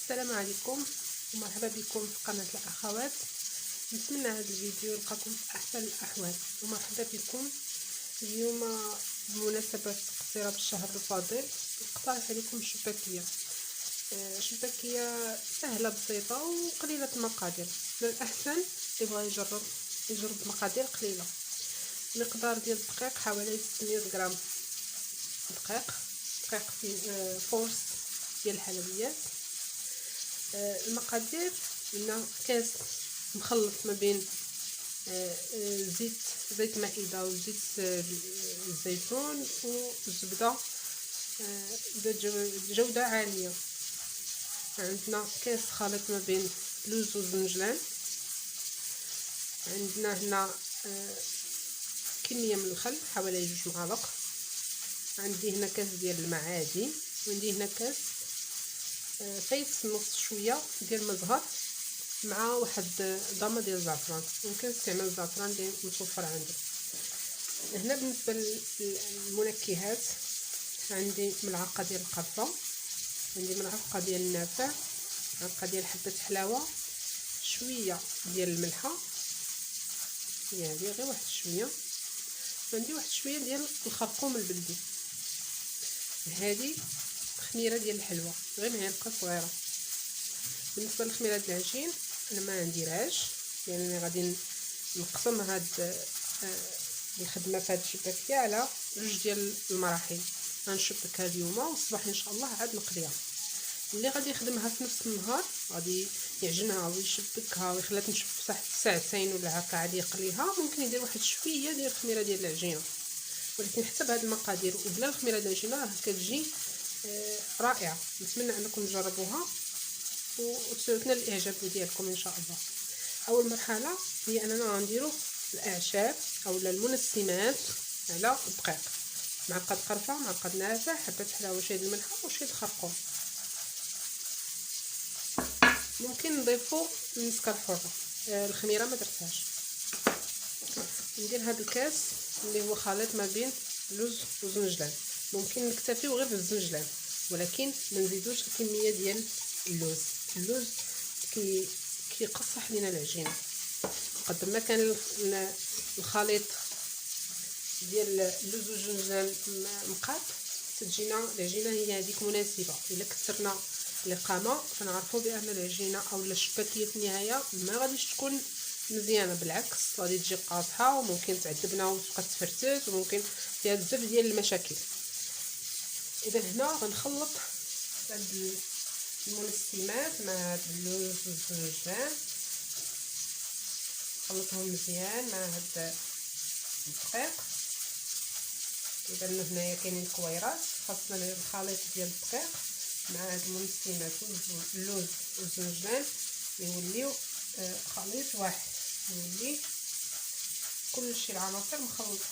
السلام عليكم ومرحبا بكم في قناة الأخوات. نتمنى هذا الفيديو يلقاكم في أحسن الأحوال ومرحبا بكم. اليوم بمناسبة اقتراب الشهر الفاضل نقترح عليكم شباكية سهلة بسيطة وقليلة المقادير. من الأحسن يبغى يجرب مقادير قليلة. المقدار ديال الدقيق حوالي 600 غرام دقيق في فورس ديال الحلويات. المقادير لنا كاس مخلط ما بين زيت مائدة وزيت الزيتون والزبدة بجودة عالية. عندنا كاس خليط ما بين لوز وزنجلان. عندنا هنا كمية من الخل حوالي 2 معالق. عندي هنا كاس ديال الماء عادي، وعندي هنا كاس فايت نص شويه ديال المزهر مع واحد ضامه ديال الزعفران. يمكن استعمال الزعفران اللي متوفر عندك. هنا بالنسبه للمنكهات عندي ملعقه ديال القرفه، عندي ملعقه ديال النافع، ملعقه ديال حبه حلاوه، شويه ديال الملحه، يعني غير واحد شويه. عندي واحد شويه ديال الخرقوم البلدي. هذه خميره ديال الحلوى غير معلقه صغيره. بالنسبه للخميره ديال العجين انا ما نديرهاش، يعني انا غادي نقسم هاد الخدمه في هاد الشباكيه على 2 ديال المراحل. غنشبكها اليوم والصباح ان شاء الله عاد نقليها. اللي غادي يخدمها في نفس النهار غادي يعجنها ويشبكها ويخليها تنشف ساعتين ولا هكا عاد يقليها. ممكن يدير واحد شويه ديال الخميره ديال العجينه، ولكن حتى بهاد المقادير وبلا الخميره ديال العجينه راه كتجي رائعه. نتمنى انكم تجربوها وتنال الاعجاب ديالكم ان شاء الله. اول مرحله هي اننا غنديروا الاعشاب اولا المنسمات على الدقيق. معقد قرفه، معقد نافع، حبه حلاوه، شويه الملحه وشويه الخرقوم. ممكن نضيفوا المسكر الحره، الخميره ما درتهاش. ندير هذا الكاس اللي هو خليط ما بين لوز وزنجلان. ممكن نكتفيو غير بالزنجلان، ولكن ما نزيدوش الكميه ديال اللوز كيقصح لينا العجينه. قد ما كان الخليط ديال اللوز والزنجلان مقاد تجينا العجينه هي هذيك مناسبه. الا كثرنا القامه فنعرفوا بان العجينه او الشباكيه في النهايه ما غاديش تكون مزيانه، بالعكس غادي تجي قاصحه وممكن تعذبنا وتبقى تفرتت وممكن فيها بزاف ديال المشاكل. اذا هنا غنخلط هاد المنسمات مع هاد اللوز والزنجان، نخلطهم مزيان مع هاد الدقيق. كيبان هنايا كاينين كويرات، خاصنا الخليط ديال الدقيق مع هاد المنسمات واللوز والزنجان يوليو خليط واحد، يولي كلشي العناصر مخلطه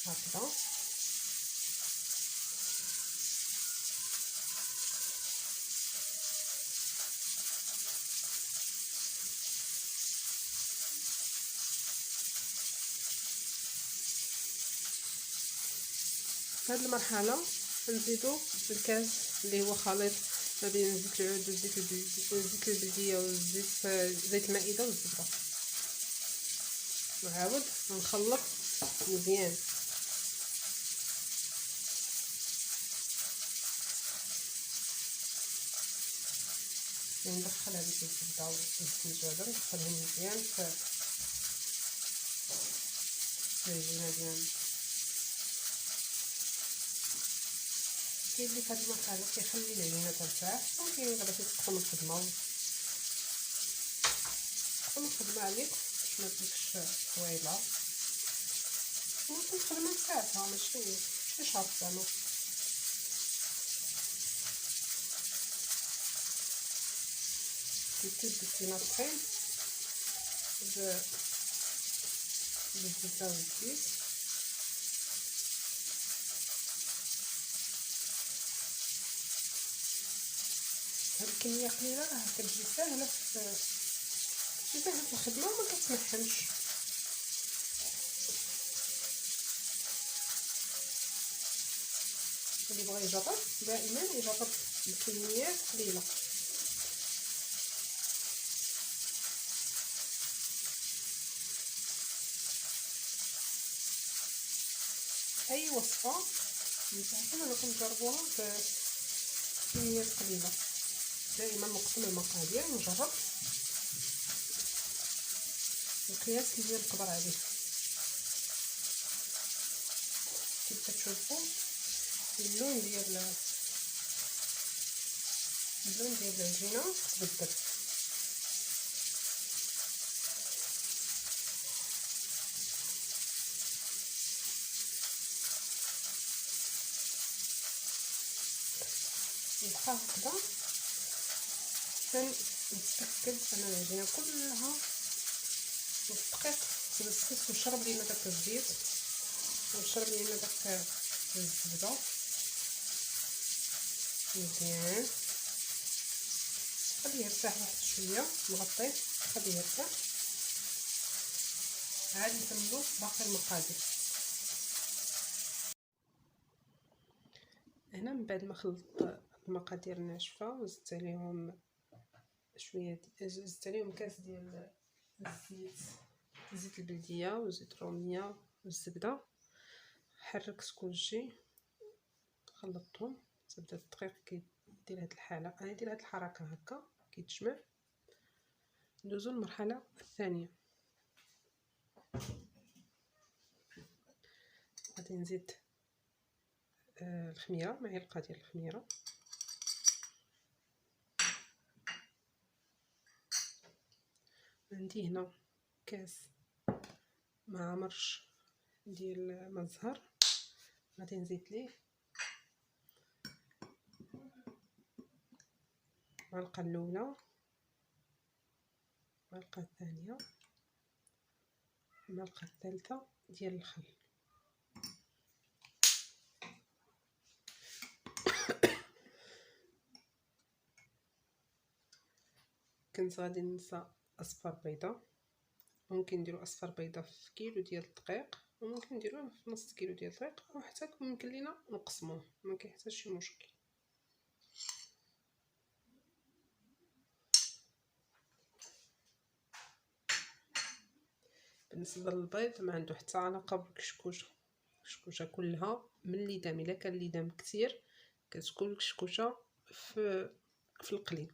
هكذا. في هذه المرحله نزيدو الكاس اللي هو خليط ما بين زيت العود وزيت البلديه زيت المائده والزبده، وعاود نخلط مزيان. ندخل هذيك الزبده والزيت ندخلهم مزيان في العجينه ديالنا. كاين اللي في هاد المرحله كيخلي العجينه ترتاح، وكاين غير تقسم الخدمه عليك باش ما تجيكش طويله. ممكن تخدمها ساعتها ماشي شرط زعما. كيتبدل الطحين بالزبده والزيت. هاد الكميه قليله راه كتجي ساهله في الخدمه وما كتمحنش. اللي بغى يجرب دائما يجرب بكميات قليله. اي وصفه نصحكم انكم تجربوها بكميات قليله. دائما نقسم المقادير ونجرب القياس اللي نقدر عليه. كيف كتشوفوا اللون ديال العجينه تبدل. يبقى هكذا حتى نتاكد ان العجينه كلها والدقيق تبسس وشرب لينا داك الزيت وشرب لينا داك الزبده مزيان. خليه يرتاح واحد شويه، نغطيه خليه يرتاح، عاد نكملو باقي المقادير. هنا من بعد ما خلطت المقادير الناشفه وزدت عليهم زدت عليهم كاس ديال زيت البلديه وزيت الروميه والزبده، حركت كلشي خلطتهم. تبدا الدقيق كيدير هاد الحاله، غيدير هاد الحركه هكا كيتجمع. ندوزو للمرحله الثانيه. غادي نزيد الخميره، معلقه ديال الخميره، عندي هنا كاس مع مرش ديال ما الزهر، غادي نزيد ليه المعلقه الاولى، المعلقه الثانيه، المعلقه الثالثه ديال الخل. كنت غادي ننسى اصفر بيضه، ممكن نديرو اصفر بيضه في كيلو ديال الدقيق، وممكن نديروه في نص كيلو ديال الدقيق، او حتى ممكن لينا نقسموه، ما كيحتاجش شي مشكل. بالنسبه للبيض ما عنده حتى علاقه بالكشكوشه، الكشكوشه كلها من الليدام. الا كان الليدام كثير كتكون الكشكوشه في القلي.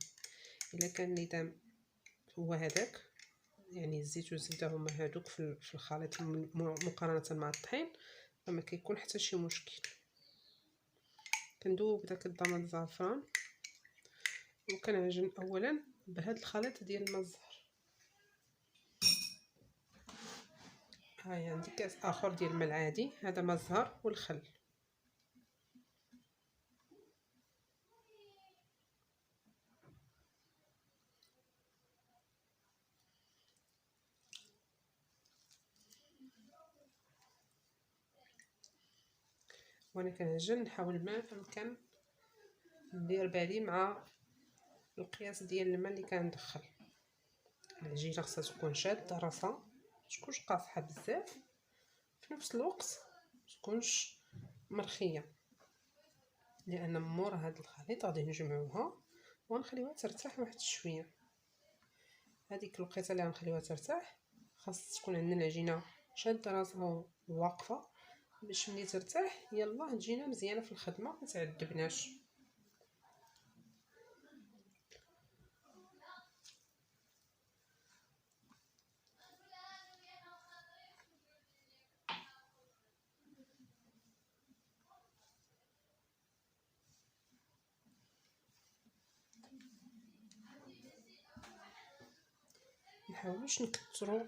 الا كان الليدام هو هذاك، يعني الزيت والزبده هما هادوك في الخليط مقارنه مع الطحين، فما كيكون حتى شي مشكل. كندوب داك الضمن الزعفران وكنعجن اولا بهذا الخليط ديال الماء الزهر. هاي عندي كاس اخر ديال الماء العادي، هذا ماء الزهر والخل. وانا كنعجن نحاول ما امكن ندير بالي مع القياس ديال الماء اللي كندخل. العجينه خصها تكون شاده راسها، متكونش قاصحه بزاف، في نفس الوقت متكونش مرخيه، لان مور هذا الخليط غادي نجمعوها ونخليوها ترتاح واحد شويه. هذيك الوقيته اللي غنخليوها ترتاح خاص تكون عندنا العجينه شاده راسها وواقفه، باش ملي ترتاح يلا تجينا مزيانه في الخدمه ما تعذبناش. نحاولوش نكثروا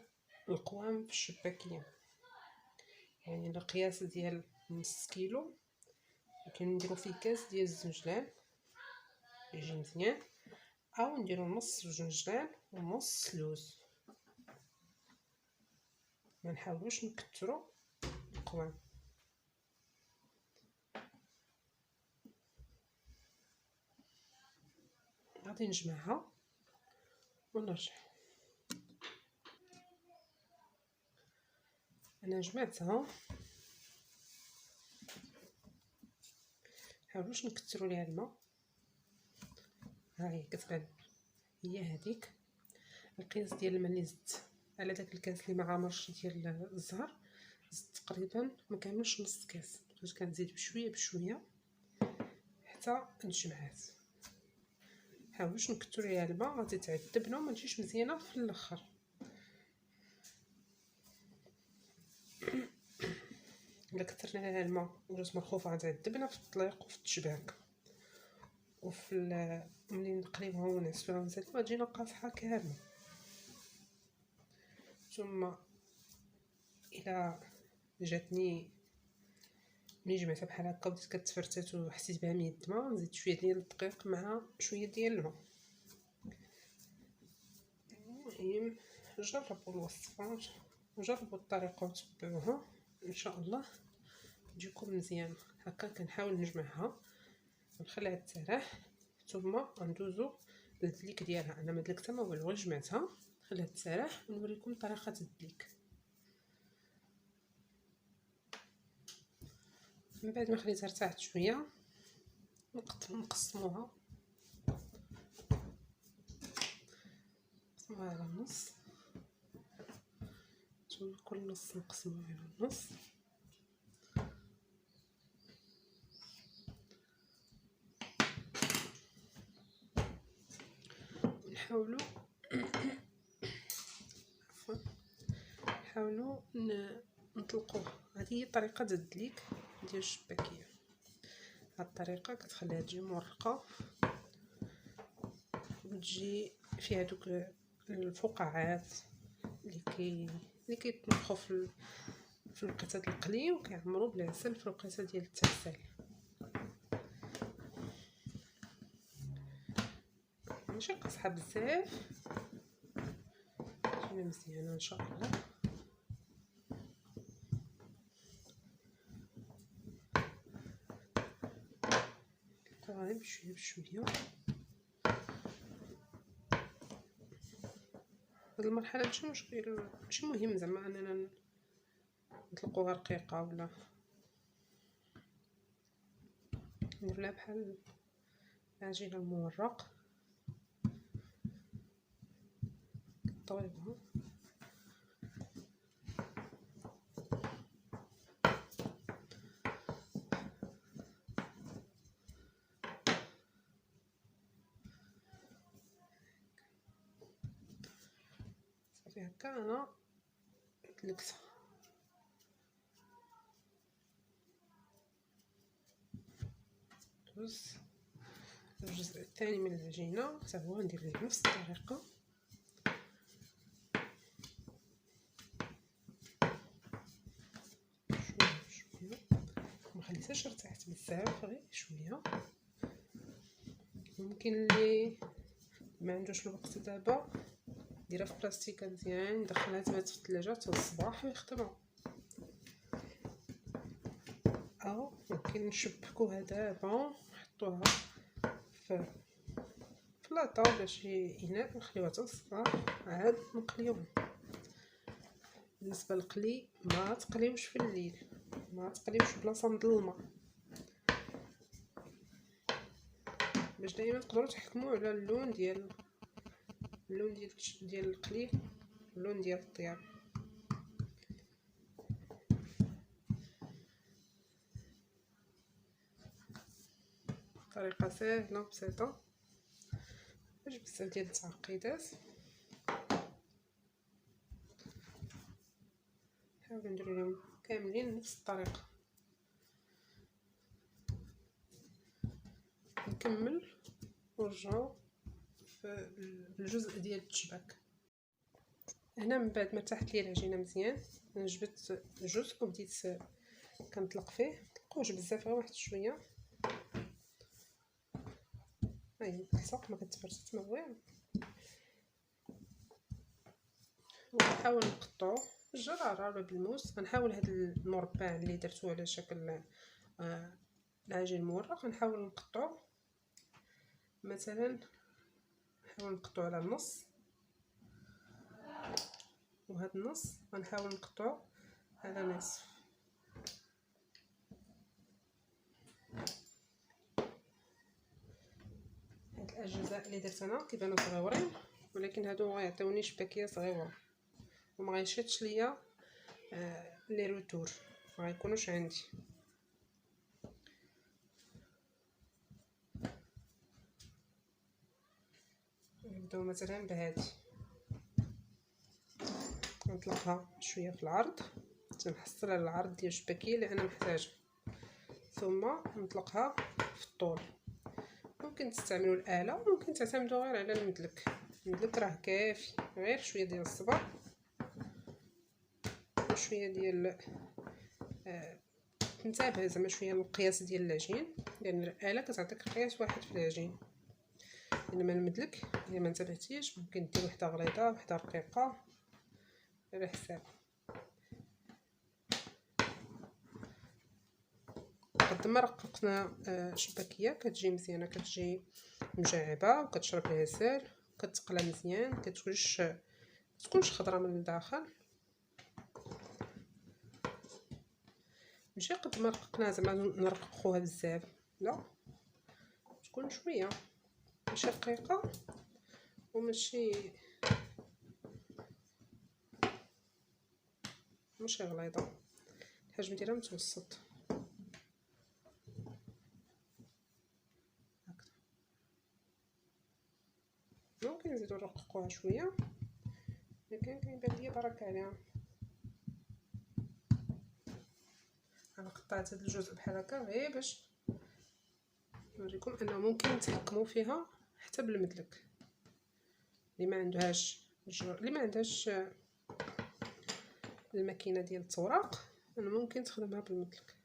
القوام في الشباكيه، يعني القياس ديال نص كيلو ممكن نديرو فيه كاس ديال الزنجلان يجي مزيان، او نديرو نص زنجلان ونص لوز. ما نحاولوش نكثروا القوام. غادي نجمعها ونرجع. انا جمعتها، منحاولوش نكثروا ليها الماء. ها هي كتبان هي هذيك القياس ديال الماء اللي زدت على داك الكاس اللي ما عامرش ديال الزهر. زدت تقريبا ما كاملش نص كاس، بقيت كنزيد بشويه بشويه حتى نجمعات. حاولوش نكثروا ليها الماء غادي تعذبنا وما تجيش مزيانه في الاخر. الا كثرنا لها الماء وجات مرخوفه غتعذبنا في الطليق وفي التشباك وفي ملي نقليوها ونعسلوها ونزيدوها غتجينا قاصحه كامله. ثم الى جاتني ملي جمعتها بحال هكا بديت كتفرتات وحسيت بها ميدمه، نزيد شويه ديال الدقيق مع شويه ديال الماء. المهم جربوا الوصفه وجربوا الطريقه وتبعوها ان شاء الله تجيكم مزيانه. هكا كنحاول نجمعها ونخليها تسرح، ثم ندوزو للدليك ديالها. انا ما دلكتها ما والو، غير جمعتها خليها تسرح ونوريكم طريقه الدليك. من بعد ما خليتها ارتاحت شويه نقسموها على النص، ثم كل نص نقسموه على النص. نحاولوا نحاولوا نطلقوه. هذه هي طريقه الدليك ديال الشباكيه. هاد الطريقه كتخليها تجي مرقه وتجي فيها دوك الفقاعات اللي كيطبخوا في الوقيته القلي وكيعمروا بالعسل في الوقيته ديال التعسل. ماشي قاصحه بزاف، تجينا مزيانه ان شاء الله. غير بشويه بشويه. هاد المرحله ماشي مهم زعما اننا نطلقوها رقيقه ولا ندير لها بحال العجينه المورق. طويبها صافي هكا انا دلكتها. ندوز الجزء الثاني من العجينه حتى هو ندير ليه نفس الطريقه. شويه ما خليتهاش ارتاحت بزاف، غير شويه. ممكن اللي ما عندوش الوقت دابا ديرها في بلاستيكه مزيان، يدخلها تبات في الثلاجه حتى الصباح ويخدمها، او ممكن نشبكوها دابا نحطوها في لاطا ولا شي اناء ونخليوها حتى الصباح عاد نقليوها. بالنسبه للقلي ما تقليوش في الليل، ما تقليوش بلاصه مظلمه، باش دائما تقدروا تحكموا على اللون ديال القلي، اللون ديال الطياب. طريقه سهله وبسيطه، مش بزاف ديال التعقيدات. نحاول ندير لهم كاملين نفس الطريقه. نكمل ونرجعوا في الجزء ديال التشباك. هنا من بعد ما ارتاحت لي العجينه مزيان جبت الجزء وبديت كنطلق فيه. مطلقوش بزاف، غير واحد شويه. هاهي متلصق ما كتفرست ما والو. ونحاول نقطعو بالجراره ولا بالموس. غنحاول هاد المربع اللي درتو على شكل العجين المورق غنحاول نقطعو، مثلا نحاول نقطعو على النص، وهاد النص غنحاول نقطعو على نصف. اللي درت انا كيبانو صغيورين، ولكن هادو غيعطيوني شباكيه صغيره وما غيشدش ليا لي روتور، ما غيكونوش عندي. نبداو مثلا بهادي، نطلقها شويه في العرض، تنحصل على العرض ديال الشباكيه اللي انا محتاجه، ثم نطلقها في الطول. ممكن تستعملوا الاله وممكن تعتمدوا غير على المدلك. المدلك راه كافي، غير شويه ديال الصبر وشويه ديال تنتبه زعما شويه القياس ديال العجين، لان الاله كتعطيك قياس واحد في العجين، انما المدلك الا ما انتبهتيش ممكن دير وحده غليظه وحده رقيقه على حساب. قد ما رققنا شباكيه كتجي مزيانه، كتجي مجعبه وكتشرب العسل، كتقلى مزيان، كتكونش خضره من الداخل. ماشي قد ما رققناها زعما نرققوها بزاف، لا، تكون شويه ماشي رقيقه وماشي غليظه، الحجم ديالها متوسط هكذا. ممكن نزيدو نرققوها شويه، لكن كيبان ليا بركه عليها. انا قطعت هذا الجزء بحال هكا غير باش نوريكم انه ممكن نتحكموا فيها حتى بالمدلك. اللي ما عندهاش الماكينه ديال التوراق، انا ممكن تخدمها بالمدلك.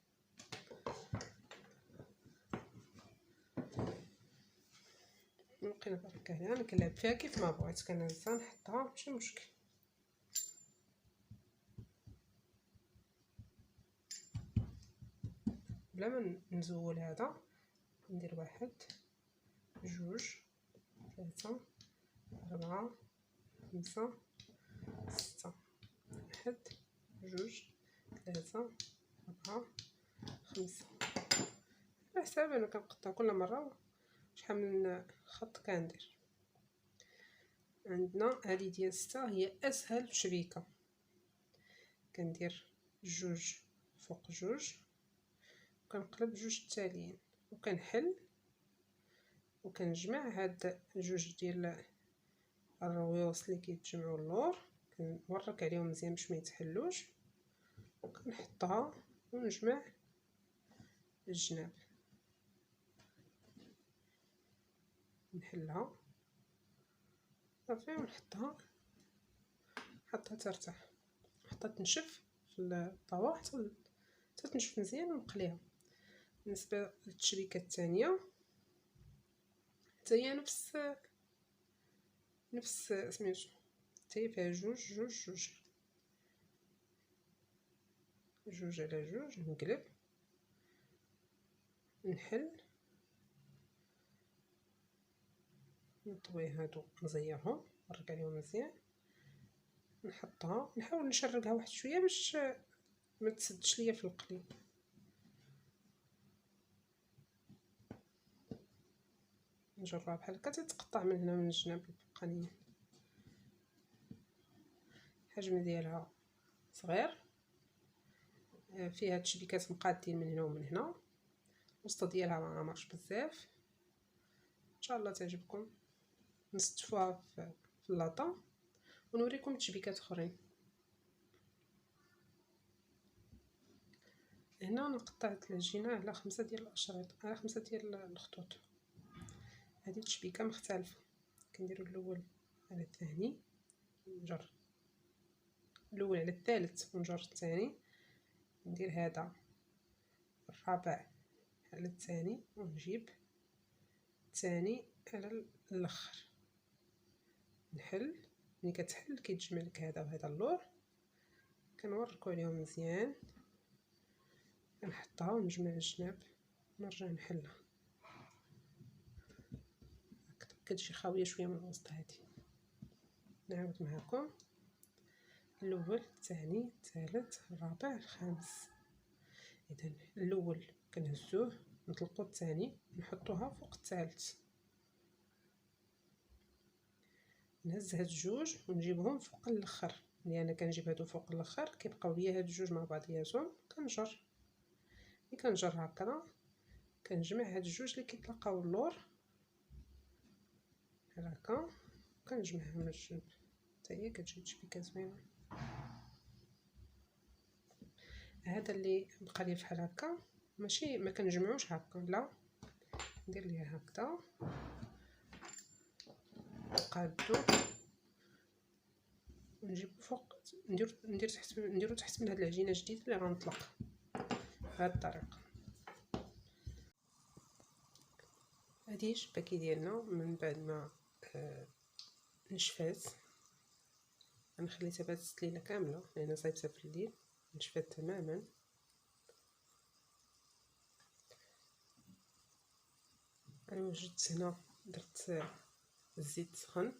ممكن نبركها عليها، انا كنلعب فيها كيف ما بغيت، كنهزها نحطها ماشي مشكل. بلا ما نزول هذا ندير 1 2 3 4 5 6 1 2 3 4 5 على حساب انا كنقطع كل مره شحال من خط كندير. عندنا هذه ديال 6 هي اسهل تشبيكه، كندير 2 فوق 2 وكنقلب 2 التاليين وكنحل وكنجمع هاد 2 ديال الرويوس اللي كيتجمعوا اللور، كنورك عليهم مزيان باش ما يتحلوش، وكنحطها ونجمع الجناب، نحلها صافي ونحطها حتى ترتاح، حتى تنشف في الطاوه حتى تنشف مزيان ونقليها. بالنسبه للتشبيكه الثانيه حتى هي نفس سميتو، حتى هي فيها 2 على 2، نقلب نحل نطوي هادو نزيرهم نرك عليهم مزيان، نحطها نحاول نشرقها واحد شويه باش ما تسدش ليا في القلي. نجرها بحال هكا تتقطع من هنا من الجناب الفوقانيين. الحجم ديالها صغير، فيها تشبيكات مقادين من هنا ومن هنا، الوسط ديالها ما عامرش بزاف. ان شاء الله تعجبكم، نستفوها في اللاطه ونوريكم تشبيكات اخرين. هنا انا قطعت العجينه على 5 ديال الاشرطه، على 5 ديال الخطوط. هذه تشبيكه مختلفه، كنديروا الاول على الثاني نجر، الاول على الثالث ونجر الثاني، ندير هذا الرابع على الثاني ونجيب الثاني على الاخر، نحل. ملي كتحل كيتجمع لك هذا وهذا اللور، كنوركو عليهم مزيان، كنحطها ونجمع الجناب ونرجع نحلها هكذا. كتجي خاويه شويه من الوسط. هذه نعاود معكم الاول الثاني الثالث الرابع الخامس. اذا الاول كنهزوه نطلقوا الثاني نحطوها فوق الثالث نهز هاد الجوج ونجيبهم فوق الاخر. ملي انا كنجيب هادو فوق الاخر كيبقاو ليا هاد الجوج مع بعضياتهم. كنجر ملي كنجر هكا كنجمع هاد الجوج اللي كيتلاقاو اللور بحال هكا، كنجمعهم من الجنب حتى هي كتجي تشبيكه زوينه. هذا اللي بقى لي بحال هكا ماشي ما كنجمعوش هكا، لا ندير ليها هكذا نقادو ونجيبو فوق، نديرو تحت من هاد العجينه الجديده اللي غنطلق بهاد الطريقه. هادي الشباكي ديالنا من بعد ما نشفات. انا خليتها باتت ليله كامله لان صايبتها في الليل، نشفات تماما. انا وجدت هنا درت الزيت سخن،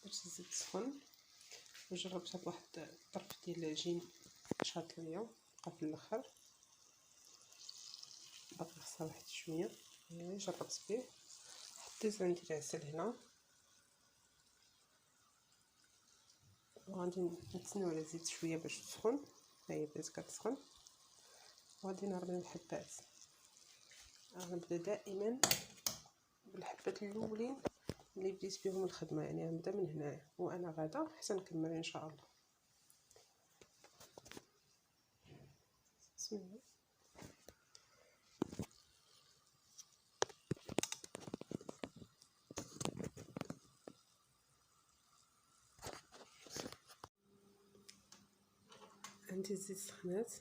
درت الزيت سخن وجربتها بواحد الطرف ديال العجين شاط ليا بقى في الاخر، باقي خصها واحد شويه. جربت به، حطيت عندي العسل هنا وغادي نتسناو على الزيت شويه باش تسخن. ها هي بدات كتسخن وغادي نرمي الحبات. غنبدا دائما بالحبات الاولين اللي بديت بهم الخدمه، يعني غنبدا من هنايا وانا غادا حتى نكمل ان شاء الله. بسم الله. عندي الزيت سخنات،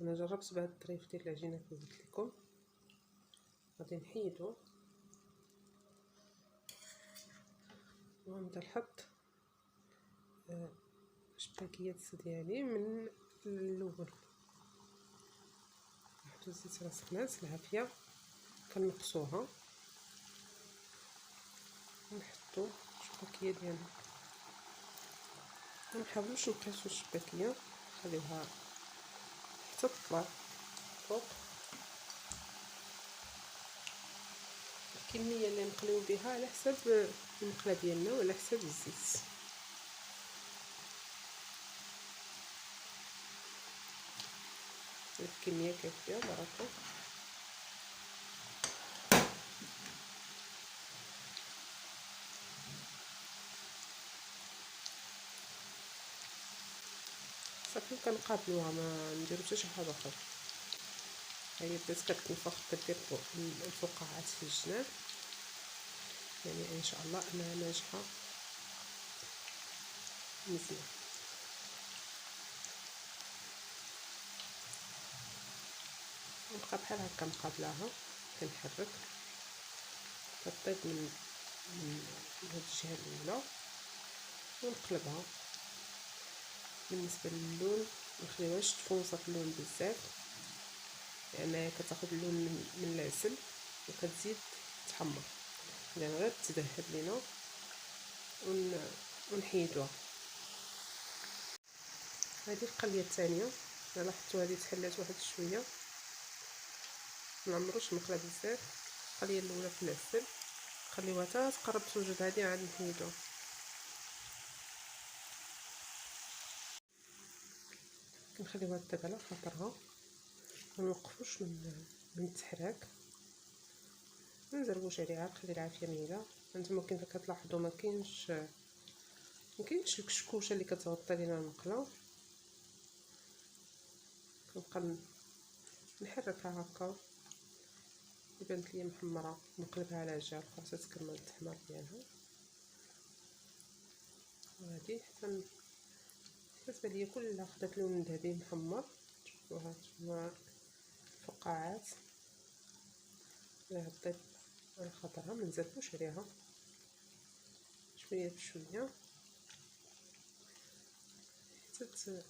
انا جربت بهذا الطريف ديال العجينه كما قلت لكم. غادي نحيدو وغنبدا نحط شباكيات ديالي من الاول. نحطو الزيت راه سخنات العافيه، كنقصوها ونحطو الشباكيه ديالنا. منحاولوش نقيسو الشباكيه، نخليوها حتى تطلع فوق. الكميه اللي نقليو بها على حساب المقله ديالنا وعلى حساب الزيت. الكميه كافيه بركه. صافي كنقابلوها، ما نديرو حتى شي حاجه اخرى. هي بدات كتنفخ، كدير فوق الفقاعات في الجناب، يعني ان شاء الله انها ناجحه مزيان. نبقى بحال هكا مقابلاها كنحرك كطيب من هاد الجهه الاولى ونقلبها. بالنسبه للون مخليوهاش تفونصا في اللون بزاف، لانها كتاخد اللون من العسل وكتزيد تحمر، يعني غير تذهب لينا ونحيدوها. هذه القليه الثانيه لاحظتوا هذه تحلات واحد شويه، ما عمروش مقله بزاف. القليه الاولى في العسل خليوها حتى تقرب توجد، هذه عاد نحيدوها. كنخليوها تطيب على خاطرها، ما نوقفوش من التحراك، ما نزربوش عليها، نخلي العافيه مهيله. هانتوما كيف كتلاحظوا ما كاينش الكشكوشه اللي كتغطي لينا المقله. كنبقى نحركها هكا، بانت ليا محمره نقلبها على الجهه الاخرى حتى تكمل التحمير ديالها. وهادي حتى تبان ليا كلها خدات لون ذهبي محمر. شوفوها هانتوما الفقاعات راه طيب على خاطرها، ما نزربوش عليها، شويه بشويه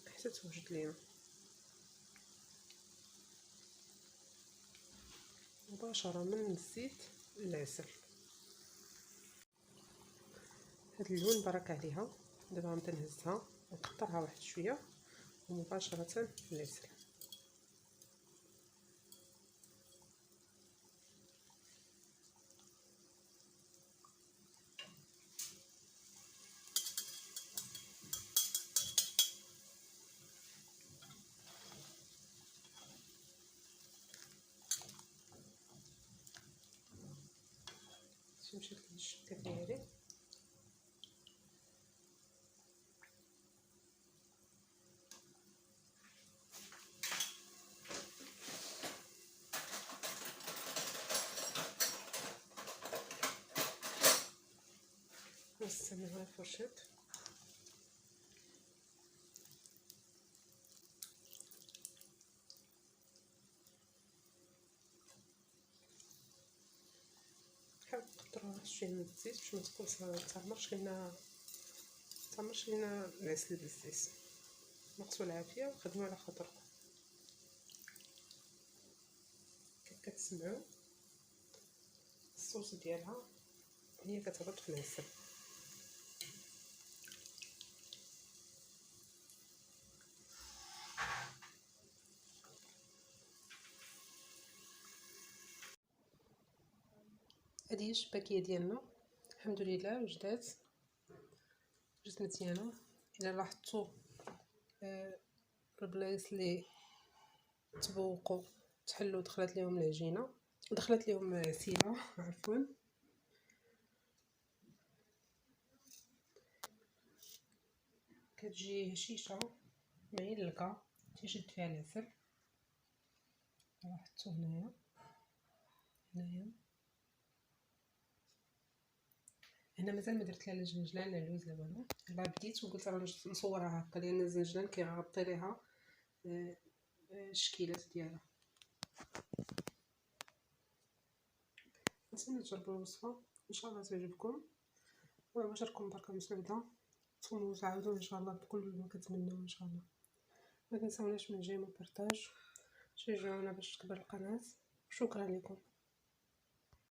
حتى توجد لينا مباشره من الزيت للعسل. هاد اللون برك عليها. دابا غنبدا نهزها ونكثرها واحد شويه ومباشره للعسل. مشات لي الشبكه ديالي. نستعمل الفرشاة. نحاول نقطروا شويه من الزيت باش ما تكونش تعمرش لينا العسل بالزيت. نقصوا العافيه وخدموا على خاطركم. كتسمعوا الصوص ديالها هي كتهبط في العسل. هذه هي الشباكيه ديالنا، الحمد لله وجدات مزيانه. الا لاحظتوا البلايص اللي تبوقوا تحلوا دخلت لهم العجينه، دخلت لهم عسيله عفوا. كتجي هشيشه معلقه تيشد فيها العسل. لاحظتوا هنايا هنا مازال ما درت لها لا الجنجلان لا اللوز لا والو. دابا بديت وقلت راه نصورها هكا لان الزنجلان كيغطي ليها الشكيلات ديالها. نتمنى تجربوا الوصفه ان شاء الله تعجبكم وبشركم بركه مسعوده. وتعاودوا ان شاء الله بكل ما كتمنوا ان شاء الله. ما تنساوناش من جيم والبارطاج، شجعونا باش تكبر القناه. شكرا لكم.